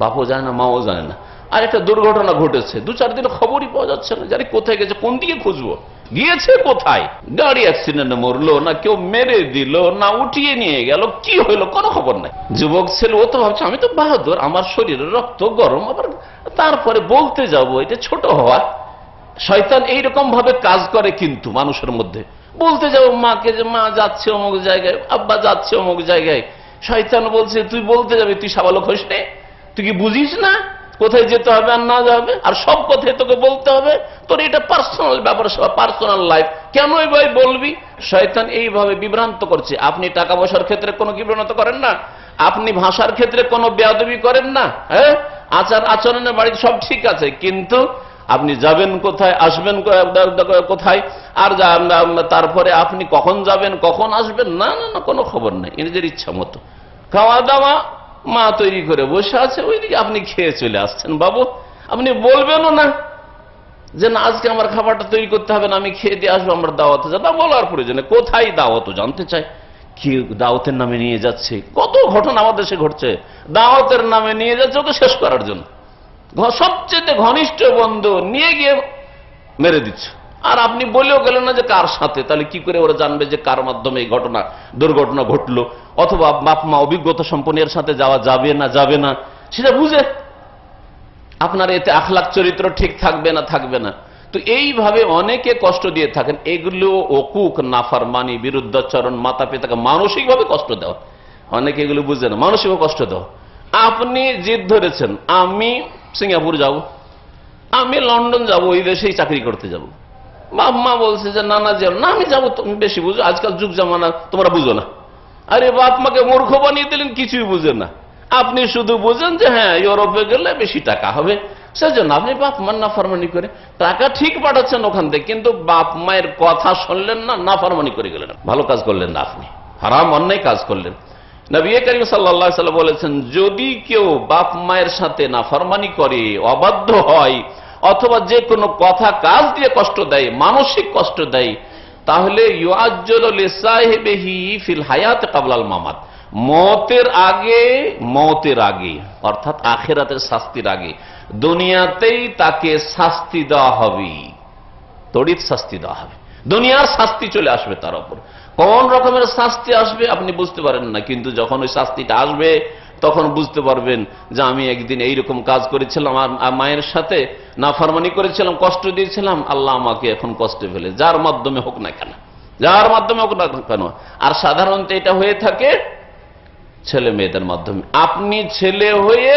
বাপও জানে না, মাও জানে না, আর একটা দুর্ঘটনা ঘটেছে, 2-4 দিন খবরই পাওয়া যাচ্ছে না, জানি কোথায় গেছে, কোন দিকে খুঁজবো, গিয়েছে কোথায়, গাড়ি অ্যাক্সিডেন্টে মরলো না কেউ মেরে দিল না উঠিয়ে নিয়ে গেল, কি হইলো কোনো খবর নাই। যুবক ছেলে ও তো ভাবছে আমি তো বাহাদুর, আমার শরীরের রক্ত গরম, আবার তারপরে বলতে যাবো, এটা ছোট হওয়া। শয়তান এইরকম ভাবে কাজ করে কিন্তু মানুষের মধ্যে। বলতে যাবো মাকে যে মা যাচ্ছে অমুক জায়গায়, আব্বা যাচ্ছে অমুক জায়গায়, শয়তান বলছে তুই বলতে যাবি, তুই সাবালক হইস নে, তুই কি বুঝিস না কোথায় যেতে হবে আর না যাবে, আর সব কথাই তোকে বলতে হবে, তোর এটা পার্সোনাল ব্যাপার, পার্সোনাল লাইফ, কেনই ভাই বলবি। শয়তান এইভাবে বিভ্রান্ত করছে। আপনি টাকা পয়সার ক্ষেত্রে কোনো বিভ্রান্ত করেন না, আপনি ভাষার ক্ষেত্রে কোনো বেয়াদবি করেন না, হ্যাঁ আচার আচরণের বাড়ি সব ঠিক আছে, কিন্তু আপনি যাবেন কোথায়, আসবেন কোথায়, আর তারপরে আপনি কখন যাবেন কখন আসবেন, না না না কোনো খবর নেই। নিজের ইচ্ছা মতো খাওয়া দাওয়া, মা তৈরি করে বসে আছে, ওইদিকে আপনি খেয়ে চলে আসছেন। বাবু আপনি বলবেনও না যে না আজকে আমার খাবারটা তৈরি করতে হবে না, আমি খেয়ে দিয়ে আসবো, আমার দাওয়াতে যাবো, বলার প্রয়োজনে কোথায় দাওয়াত জানতে চাই, কি দাওয়াতের নামে নিয়ে যাচ্ছে, কত ঘটনা আমাদের দেশে ঘটছে, দাওয়াতের নামে নিয়ে যাচ্ছে ওকে শেষ করার জন্য, সবচেয়ে ঘনিষ্ঠ বন্ধু নিয়ে গিয়ে মেরে দিচ্ছে। আর আপনি বলেও গেলেন না যে কার সাথে, তাহলে কি করে ওরা জানবে যে কার মাধ্যমে এই ঘটনা দুর্ঘটনা ঘটলো, অথবা বাপ মা অভিজ্ঞতা সম্পন্নের সাথে যাওয়া যাবে না সেটা বুঝে আপনার এতে আখলাক চরিত্র ঠিক থাকবে না। তো এইভাবে অনেকে কষ্ট দিয়ে থাকেন, এগুলো ওকুক, নাফরমানি, বিরুদ্ধাচরণ, মাতা পিতাকে মানসিকভাবে কষ্ট দেওয়া, অনেকে এগুলো বুঝে না, মানসিকভাবে কষ্ট দেওয়া। আপনি জিদ ধরেছেন আমি সিঙ্গাপুর যাব, আমি লন্ডন যাব, ওই দেশেই চাকরি করতে যাব, বাপ মা বলছে যে না যাও না, আমি যাবো, তুমি বেশি বুঝো, আজকাল যুগ জামানা তোমরা বুঝো না। আরে বাপ মাকে মূর্খ বানিয়ে দিলেন, কিছুই বুঝেন না। আপনি শুধু বুঝেন যে হ্যাঁ ইউরোপে গেলে বেশি টাকা হবে, সেজন্য আপনি বাপ মার নাফরমানি করে টাকা ঠিক পাঠাচ্ছেন ওখান থেকে, কিন্তু বাপ মায়ের কথা শুনলেন না, নাফরমানি করে গেলেন, ভালো কাজ করলেন না, আপনি হারাম অন্যায় কাজ করলেন। নবী করিম সাল্লাল্লাহু আলাইহি ওয়াসাল্লাম বলেছেন, যদি কেউ বাপ মায়ের সাথে নাফরমানি করে, অবাধ্য হয়, অথবা যে কোনো কথা কাজ দিয়ে কষ্ট দেয়, মানসিক কষ্ট দেয়, তাহলে ইউআজ্জালু লিসাহিবিহি ফিল হায়াত ক্বাবলাল মামাত, মতের আগে অর্থাৎ আখিরাতের শাস্তির আগে দুনিয়াতেই তাকে শাস্তি দেওয়া হবে, তড়িৎ শাস্তি দেওয়া হবে, দুনিয়ার শাস্তি চলে আসবে তার উপর। কোন রকমের শাস্তি আসবে আপনি বুঝতে পারেন না, কিন্তু যখন ওই শাস্তিটা আসবে তখন বুঝতে পারবেন যে আমি একদিন এইরকম কাজ করেছিলাম, আর মায়ের সাথে নাফরমানি করেছিলাম, কষ্ট দিয়েছিলাম, আল্লাহ আমাকে এখন কষ্টে ফেলে, যার মাধ্যমে হোক না কেন। আর সাধারণত এটা হয়ে থাকে ছেলে মেয়েদের মাধ্যমে। আপনি ছেলে হয়ে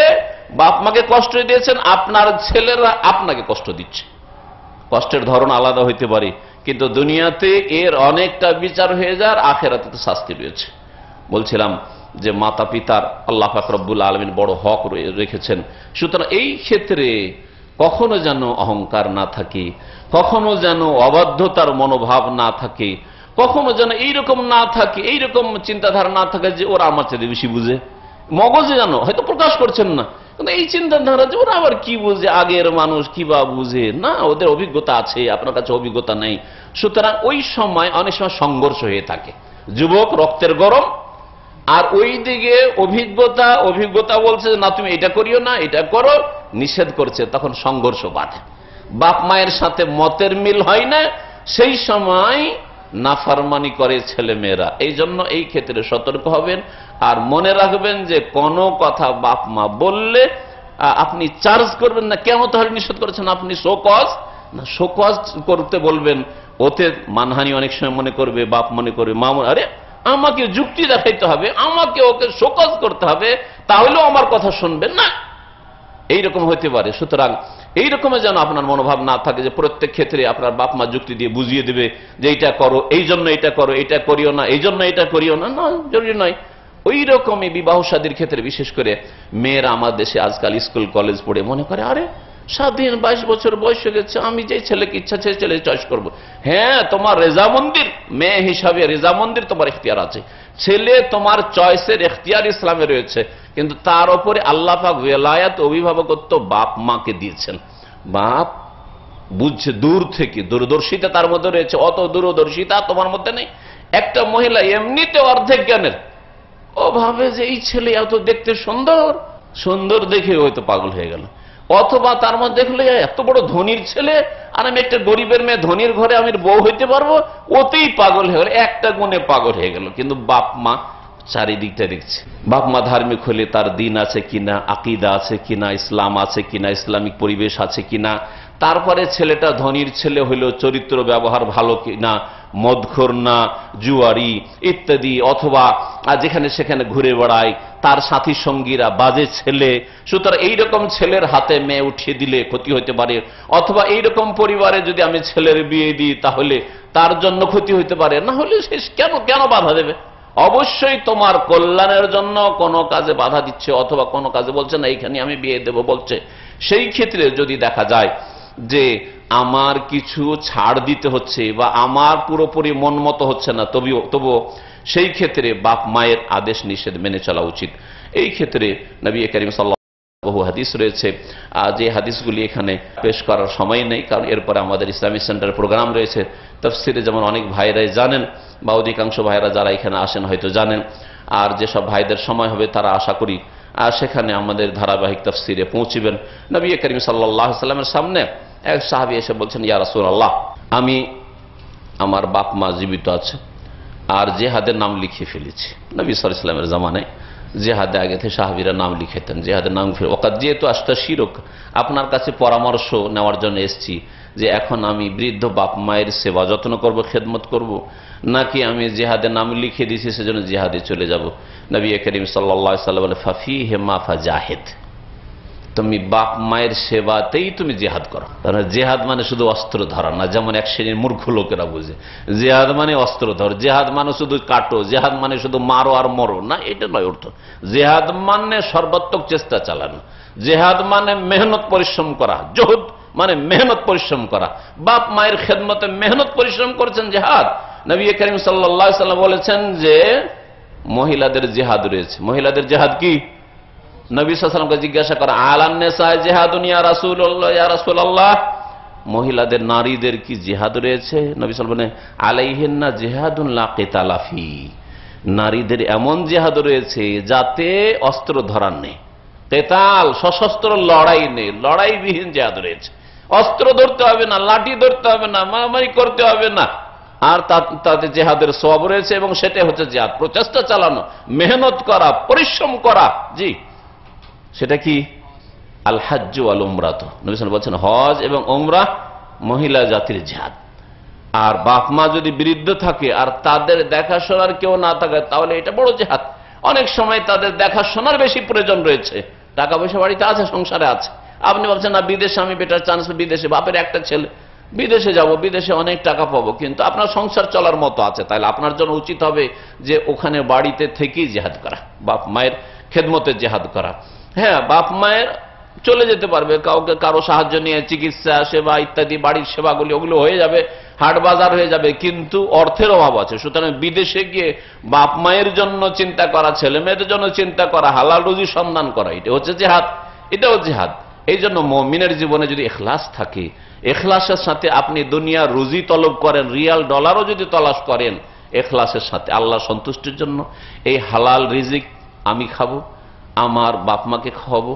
বাপ মাকে কষ্ট দিয়েছেন, আপনার ছেলেরা আপনাকে কষ্ট দিচ্ছে, কষ্টের ধরন আলাদা হইতে পারে, কিন্তু দুনিয়াতে এর অনেকটা বিচার হয়ে যায়, আর আখিরাতে তো শাস্তি রয়েছে। বলছিলাম যে মাতা পিতার আল্লাহ পাক রব্বুল আলামিন বড় হক রেখেছেন, সুতরাং এই ক্ষেত্রে কখনো যেন অহংকার না থাকে, কখনো যেন অবাধ্যতার মনোভাব না থাকে, কখনো যেন এইরকম না থাকে, এইরকম চিন্তাধারা না থাকে যে ওরা আমার চেয়ে বেশি বুঝে, মগজে যেন হয়তো প্রকাশ করছেন না, কিন্তু এই চিন্তাধারা যে ওরা আবার কি বুঝে, আগের মানুষ কি বা বুঝে না, ওদের অভিজ্ঞতা আছে, আপনার কাছে অভিজ্ঞতা নেই। সুতরাং ওই সময় অনেক সময় সংঘর্ষ হয়ে থাকে, যুবক রক্তের গরম, আর ওই দিকে অভিজ্ঞতা বলছে না তুমি এটা করিও না, এটা করো, নিষেধ করছে, তখন সংঘর্ষ বাধে, বাপ মায়ের সাথে মতের মিল হয় না, সেই সময় নাফরমানি করে ছেলে মেয়েরা। এই জন্য এই ক্ষেত্রে সতর্ক হবেন, আর মনে রাখবেন যে কোনো কথা বাপ মা বললে আপনি চার্জ করবেন না, কেন তাহলে নিষেধ করেছেন আপনি, শোকজ করতে বলবেন, ওতে মানহানি অনেক সময় মনে করবে, বাপ মনে করবে, মা আরে আমাকে যুক্তি দেখাইতে হবে, আমাকে ওকে শোকজ করতে হবে, তাহলেও আমার কথা শুনবেন না, এইরকম হইতে পারে। সুতরাং এইরকমের যেন আপনার মনোভাব না থাকে যে প্রত্যেক ক্ষেত্রে আপনার বাপ মা যুক্তি দিয়ে বুঝিয়ে দেবে যে এইটা করো, এই জন্য এটা করো, এটা করিও না, এই জন্য এটা করিও না, না, জরুরি নয়। ওই রকমই বিবাহ শাদীর ক্ষেত্রে বিশেষ করে মেয়েরা আমার দেশে আজকাল স্কুল কলেজ পড়ে মনে করে আরে স্বাধীন 22 বছর বয়স হয়ে গেছে, আমি যে ছেলেকে ইচ্ছা ছেলে চয়েস করবো। হ্যাঁ, তোমার রেজামন্দির মেয়ে হিসাবে রেজামন্দির তোমার এখতিয়ার আছে, ছেলে তোমার চয়েসের এখতিয়ার ইসলামে রয়েছে, কিন্তু তার উপরে আল্লাহ পাক ওয়ালায়াত অভিভাবকত্ব বাপ মাকে দিয়েছেন। বাপ বুঝছে দূর থেকে, দূরদর্শিতা তার মধ্যে রয়েছে, অত দূরদর্শিতা তোমার মধ্যে নেই। একটা মহিলা এমনিতে অর্ধেক জ্ঞানের, ও ভাবে যে এই ছেলে এত দেখতে সুন্দর দেখে হয়তো পাগল হয়ে গেল, অথবা তার মধ্যে দেখলে এত বড় ধনীর ছেলে, আর আমি একটা গরিবের মেয়ে, ধনীর ঘরে আমি বউ হইতে পারবো, ওতেই পাগল হয়ে গেল, একটা গুণে পাগল হয়ে গেল। কিন্তু বাপ মা চারিদিকটা দেখছে, বাপ মা ধার্মিক হলে তার দিন আছে কিনা, আকিদা আছে কিনা, ইসলাম আছে কিনা, ইসলামিক পরিবেশ আছে কিনা, তারপরে ছেলেটা ধনীর ছেলে হইলেও চরিত্র ব্যবহার ভালো কিনা, মদখোর না, জুয়ারি ইত্যাদি, অথবা যেখানে সেখানে ঘুরে বেড়ায়, তার সাথী সঙ্গীরা বাজে ছেলে। সুতরাং এইরকম ছেলের হাতে মেয়ে উঠিয়ে দিলে ক্ষতি হইতে পারে, অথবা এইরকম পরিবারে যদি আমি ছেলের বিয়ে দিই তাহলে তার জন্য ক্ষতি হইতে পারে, না হলে সে কেন বাধা দেবে? অবশ্যই তোমার কল্যাণের জন্য কোনো কাজে বাধা দিচ্ছে, অথবা কোনো কাজে বলছে না এইখানে আমি বিয়ে দেব বলছে, সেই ক্ষেত্রে যদি দেখা যায় যে আমার কিছু ছাড় দিতে হচ্ছে বা আমার পুরোপুরি মন মতো হচ্ছে না, তবুও সেই ক্ষেত্রে বাপ মায়ের আদেশ নিষেধ মেনে চলা উচিত। এই ক্ষেত্রে নবী করিম সাল্লাল্লাহু বহু হাদিস রয়েছে, যে হাদিসগুলি এখানে পেশ করার সময় নেই, কারণ এরপরে আমাদের ইসলামী সেন্টার প্রোগ্রাম রয়েছে তাফসিরে, যেমন অনেক ভাইরাই জানেন বা অধিকাংশ ভাইরা যারা এখানে আসেন হয়তো জানেন। আর যেসব ভাইদের সময় হবে তারা আশা করি সেখানে আমাদের ধারাবাহিক তাফসিরে পৌঁছিবেন। নবী করিম সাল্লাল্লাহু আলাইহি ওয়াসাল্লামের সামনে এক সাহাবী এসে বলছেন, ইয়া রাসূলুল্লাহ, আমি আমার বাপ মা জীবিত আছে আর জেহাদের নাম লিখে ফেলেছি। নবী সাল্লাল্লাহু আলাইহি ওয়াসাল্লামের জামানায় জেহাদে আগে থেকে সাহাবীরা নাম লিখেতেন, জেহাদের নাম ওকাদ যেহেতু আস্তাশিরুক, আপনার কাছে পরামর্শ নেওয়ার জন্য এসেছি যে এখন আমি বৃদ্ধ বাপ মায়ের সেবা যত্ন করব, খেদমত করব, নাকি আমি জেহাদের নাম লিখে দিয়েছি সেজন্য জেহাদে চলে যাব। নবী করিম সাল্লাল্লাহু আলাইহি ওয়াসাল্লাম বলে, ফাফিহি মা ফাজাহিদ, তুমি বাপ মায়ের সেবাতেই তুমি জেহাদ করো। কারণ জেহাদ মানে শুধু অস্ত্র ধরা না, যেমন এক শ্রেণীর মূর্খ লোকেরা বুঝে জেহাদ মানে অস্ত্র ধর, জেহাদ মানে শুধু কাটো, জেহাদ মানে শুধু মারো আর মরো না, এটা নয় অর্থ। জেহাদ মানে সর্বাত্মক চেষ্টা চালানো, জেহাদ মানে মেহনত পরিশ্রম করা, জহুদ মানে মেহনত পরিশ্রম করা। বাপ মায়ের খেদমতে মেহনত পরিশ্রম করেছেন জেহাদ। নবী করিম সাল্লাল্লাহু আলাইহি ওয়াসাল্লাম বলেছেন যে মহিলাদের জেহাদ রয়েছে। মহিলাদের জেহাদ কি? নবী সাল্লাল্লাহু আলাইহি ওয়াসাল্লামকে জিজ্ঞাসা করা, আলান নিসা জিহাদুন ইয়া রাসূলুল্লাহ, ইয়া রাসূলুল্লাহ, মহিলাদের নারীদের কি জিহাদ রয়েছে? নবী সাল্লাল্লাহু আলাইহি ওয়াসাল্লাম বলেন, আলাইহিন্না জিহাদুন লা কিতালা ফি, নারীদের এমন জিহাদ রয়েছে যাতে অস্ত্র ধরার নেই, কেতাল সশস্ত্র লড়াই নেই, লড়াইবিহীন জিহাদ রয়েছে। অস্ত্র ধরতে হবে না, লাঠি ধরতে হবে না, মারামারি করতে হবে না, আর তাতে জেহাদের সওয়াব রয়েছে, এবং সেটাই হচ্ছে জিহাদ, প্রচেষ্টা চালানো, মেহনত করা, পরিশ্রম করা। জি, সেটা কি? আল হজ্জ ওয়াল উমরাহ, নবী সাল্লাল্লাহু আলাইহি ওয়াসাল্লাম বলেছেন হজ এবং উমরাহ মহিলা জাতির জিহাদ। আর বাপ মা যদি বৃদ্ধ থাকে আর তাদের দেখাশোনার কেউ না থাকে, তাহলে এটা বড় জিহাদ। অনেক সময় তাদের দেখাশোনার বেশি প্রয়োজন রয়েছে, টাকা পয়সা বাড়িতে আছে, সংসারে আছে, আপনি ভাবছেন না বিদেশে আমি বেটার চান্স, বিদেশে বাপের একটা ছেলে, বিদেশে যাব, বিদেশে অনেক টাকা পাবো, কিন্তু আপনার সংসার চলার মতো আছে, তাহলে আপনার জন্য উচিত হবে যে ওখানে বাড়িতে থেকেই জিহাদ করা, বাপ মায়ের খেদমতে জিহাদ করা। হ্যাঁ, বাপ মায়ের চলে যেতে পারবে, কাউকে কারো সাহায্য নিয়ে চিকিৎসা সেবা ইত্যাদি বাড়ির সেবাগুলি ওগুলো হয়ে যাবে, হাট বাজার হয়ে যাবে, কিন্তু অর্থের অভাব আছে। সুতরাং বিদেশে গিয়ে বাপ মায়ের জন্য চিন্তা করা, ছেলে মেয়েদের জন্য চিন্তা করা, হালাল রুজি সন্ধান করা, এটা হচ্ছে জিহাদ, এটাও জিহাদ। এই জন্য মুমিনের জীবনে যদি ইখলাস থাকে, ইখলাসের সাথে আপনি দুনিয়ার রুজি তলব করেন, রিয়াল ডলারও যদি তলাশ করেন, ইখলাসের সাথে আল্লাহর সন্তুষ্টির জন্য এই হালাল রিজিক আমি খাবো, আমার বাপ মাকে খাওয়াবো,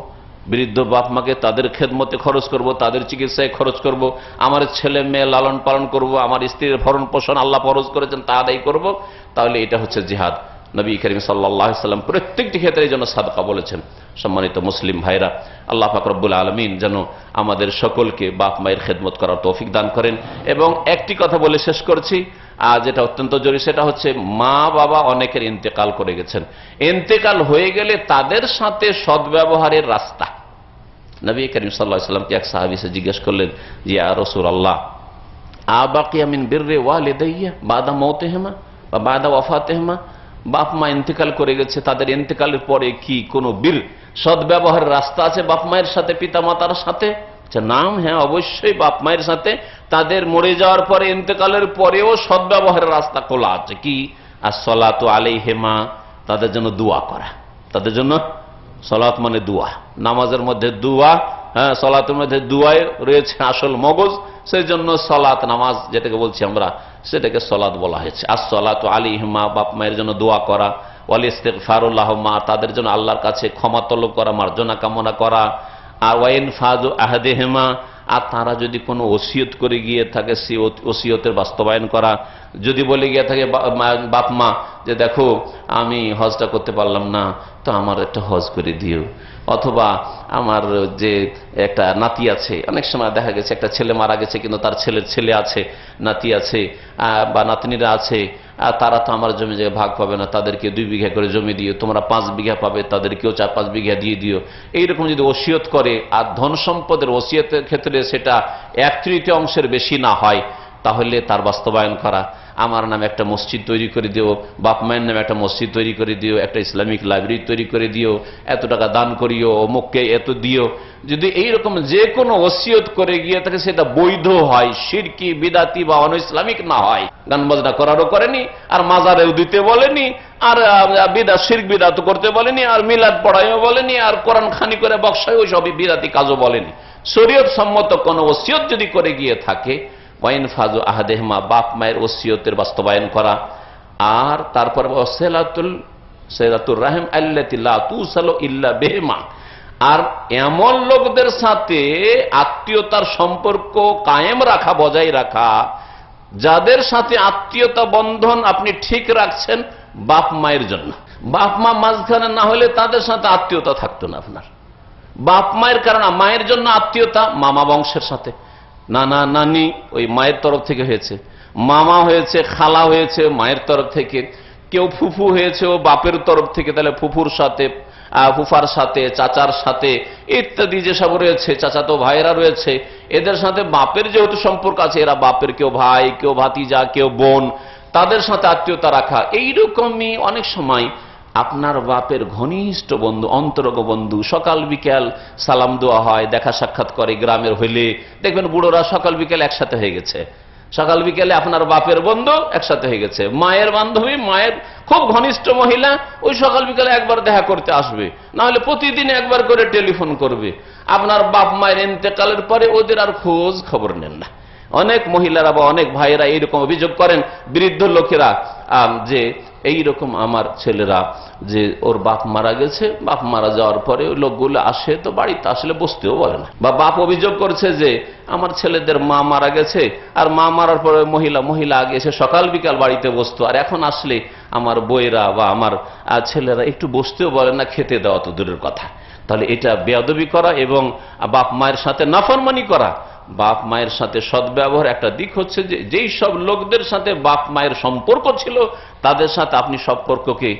বৃদ্ধ বাপ মাকে তাদের খেদমতে খরচ করব, তাদের চিকিৎসায় খরচ করব, আমার ছেলে মেয়ে লালন পালন করব, আমার স্ত্রীর ভরণ পোষণ আল্লাহ ফরজ করেছেন তা আদায় করব, তাহলে এটা হচ্ছে জিহাদ। নবী করিম সাল্লাল্লাহু আলাইহি ওয়াসাল্লাম প্রত্যেকটি ক্ষেত্রে এই জন্য সাদকা বলেছেন। সম্মানিত মুসলিম ভাইরা, আল্লাহ পাক রব্বুল আলামিন যেন আমাদের সকলকে বাপ মায়ের খেদমত করার তৌফিক দান করেন। এবং একটি কথা বলে শেষ করছি, যেটা অত্যন্ত জরুরি, সেটা হচ্ছে মা বাবা অনেকের ইন্তেকাল করে গেছেন, ইন্তেকাল হয়ে গেলে তাদের সাথে সদ্ব্যবহারের রাস্তা। নবী করিম সাল্লাল্লাহু আলাইহি ওয়াসাল্লামকে এক সাহাবী এসে জিজ্ঞেস করলেন, ইয়া রাসূলুল্লাহ, আবাকিয়া মিন বিররি ওয়ালিদাইয়া বাদা মাউতিহিমা বা বাদা ওয়াফাতিহিমা, বাপ মা ইন্তেকাল করে গেছে, তাদের ইন্তেকালের পরে কি কোনো বীর সদ্ব্যবহারের রাস্তা আছে বাপ মায়ের সাথে, পিতা মাতার সাথে? নাম, হ্যাঁ অবশ্যই, বাপ মায়ের সাথে তাদের মরে যাওয়ার পরে, ইন্তেকালের পরেও সদ্ব্যবহারের রাস্তা খোলা আছে। কি? আসসালাতু আলাইহিমা, তাদের জন্য দোয়া করা, তাদের জন্য সালাত মানে দোয়া, নামাজের মধ্যে দোয়া, হ্যাঁ সালাতের মধ্যে দোয়ায় রয়েছে আসল মগজ, সেই জন্য সালাত নামাজ যেটাকে বলছি আমরা, সেটাকে সালাত বলা হয়েছে। আসসালাতু আলাইহিমা, বাপ মায়ের জন্য দোয়া করা, ওয়াল ইস্তিগফারু লাহুমা, তাদের জন্য আল্লাহর কাছে ক্ষমা তলব করা, মার্জনা কামনা করা, আর ওয়াইনফাযু আহাদিহিমা, আর তারা যদি কোনো ওসিয়ত করে গিয়ে থাকে সেই ওসিয়তের বাস্তবায়ন করা। যদি বলে গিয়ে থাকে বাপ মা যে দেখো আমি হজটা করতে পারলাম না, তো আমার একটা হজ করে দিও, অথবা আমার যে একটা নাতি আছে, অনেক সময় দেখা গেছে একটা ছেলে মারা গেছে কিন্তু তার ছেলের ছেলে আছে, নাতি আছে বা নাতনিরা আছে, তারা তো আমার জমি জায়গায় ভাগ পাবে না, তাদেরকে 2 বিঘা করে জমি দিও, তোমরা 5 বিঘা পাবে, তাদেরকেও 4-5 বিঘা দিয়ে দিও। এইরকম যদি ওসিয়ত করে, আর ধন সম্পদের ওসিয়তের ক্ষেত্রে সেটা 1/3 অংশের বেশি না হয়, তাহলে তার বাস্তবায়ন করা। আমার নামে একটা মসজিদ তৈরি করে দিও, বাপ মায়ের নামে একটা মসজিদ তৈরি করে দিও, একটা ইসলামিক লাইব্রেরি তৈরি করে দিও, এত টাকা দান করিও, অমুককে এত দিও। যদি এইরকম যে কোনো ওসিয়ত করে গিয়ে থাকে সেটা বৈধ হয়, শিরকি বিদাতি বা অন ইসলামিক না হয়, গান বাজনা করারও করেনি, আর মাজারেও দিতে বলেনি, আর শিরক বিদাত করতে বলেনি, আর মিলাদ পড়াইও বলেনি, আর কোরআন খানি করে বক্সায় ওই সবই বিদাতি কাজও বলেনি। শরীয়ত সম্মত কোন ওসিয়ত যদি করে গিয়ে থাকে, ওয়াইন ফাজু আহাদেহমা, বাপ মায়ের ওসিয়তের বাস্তবায়ন করা। আর তারপর সিলাতুর রাহিম আল্লাতী লা তুসালু ইল্লা বিহিমা, আর এমন লোকদের সাথে আত্মীয়তার সম্পর্ক কায়েম রাখা, বজায় রাখা, যাদের সাথে আত্মীয়তা বন্ধন আপনি ঠিক রাখছেন বাপ মায়ের জন্য। বাপ মা মাঝখানে না হলে তাদের সাথে আত্মীয়তা থাকতো না আপনার। বাপ মায়ের কারণে মায়ের জন্য আত্মীয়তা, মামা বংশের সাথে, নানা নানি ওই মায়ের তরফ থেকে হয়েছে, মামা হয়েছে, খালা হয়েছে মায়ের তরফ থেকে, কেউ ফুফু হয়েছে ও বাপের তরফ থেকে, তাহলে ফুফুর সাথে, ফুফার সাথে, চাচার সাথে ইত্যাদি যেসব রয়েছে, চাচাতো ভাইয়েরা রয়েছে, এদের সাথে বাপের যেহেতু সম্পর্ক আছে, এরা বাপের কেউ ভাই, কেউ ভাতিজা, কেউ বোন, তাদের সাথে আত্মীয়তা রাখা। এইরকমই অনেক সময় আপনার বাপের ঘনিষ্ঠ বন্ধু, অন্তরঙ্গ বন্ধু, সকাল বিকেল সালাম দেওয়া হয়, দেখা সাক্ষাৎ করে। গ্রামের হইলে দেখবেন বুড়োরা সকাল বিকেল একসাথে হয়ে গেছে, সকাল বিকেলে আপনার বাপের বন্ধু একসাথে হয়ে গেছে। মায়ের বান্ধবী, মায়ের খুব ঘনিষ্ঠ মহিলা, ওই সকাল বিকেলে একবার দেখা করতে আসবে, না হলে প্রতিদিন একবার করে টেলিফোন করবে। আপনার বাপ মায়ের ইন্তেকালের পরে ওদের আর খোঁজ খবর নেন না। অনেক মহিলারা বা অনেক ভাইয়েরা এইরকম অভিযোগ করেন, বৃদ্ধ লোকেরা, যে এইরকম আমার ছেলেরা, যে ওর বাপ মারা গেছে, বাপ মারা যাওয়ার পরে ওই লোকগুলো আসে তো বাড়িতে আসলে বসতেও বলে না। বা বাপ অভিযোগ করছে যে আমার ছেলেদের মা মারা গেছে, আর মা মারার পরে মহিলা আগে এসে সকাল বিকাল বাড়িতে বসতো, আর এখন আসলে আমার বইয়েরা বা আমার ছেলেরা একটু বসতেও বলে না, খেতে দেওয়া তো দূরের কথা। তাহলে এটা বেয়াদবি করা এবং বাপ মায়ের সাথে নাফরমানি করা। বাপ মায়ের সাথে সদ্ব্যবহার একটা দিক হচ্ছে যে যেই সব লোকদের সাথে বাপ মায়ের সম্পর্ক ছিল তাদের সাথে আপনি সম্পর্ককে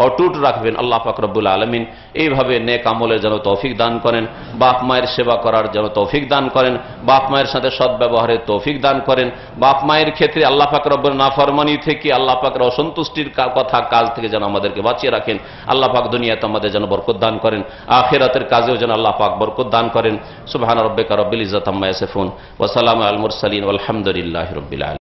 অটুট রাখবেন। আল্লাহ পাক রব্বুল আলামিন এইভাবে নেক আমলের যেন তৌফিক দান করেন, বাপ মায়ের সেবা করার যেন তৌফিক দান করেন, বাপ মায়ের সাথে সদ্ব্যবহারের তৌফিক দান করেন। বাপ মায়ের ক্ষেত্রে আল্লাহ পাক রব্বুল নাফরমানি থেকে, আল্লাহ পাকের অসন্তুষ্টির কথা কাজ থেকে যেন আমাদেরকে বাঁচিয়ে রাখেন। আল্লাহ পাক দুনিয়াতে আমাদের যেন বরকত দান করেন, আখিরাতের কাজেও যেন আল্লাহ পাক বরকত দান করেন। সুবহান রাব্বিকা রব্বিল ইজ্জাতি আম্মা ইয়াসিফুন ওয়া সালামু আলাল মুরসালিন ওয়াল হামদুলিল্লাহি রাব্বিল আলামিন।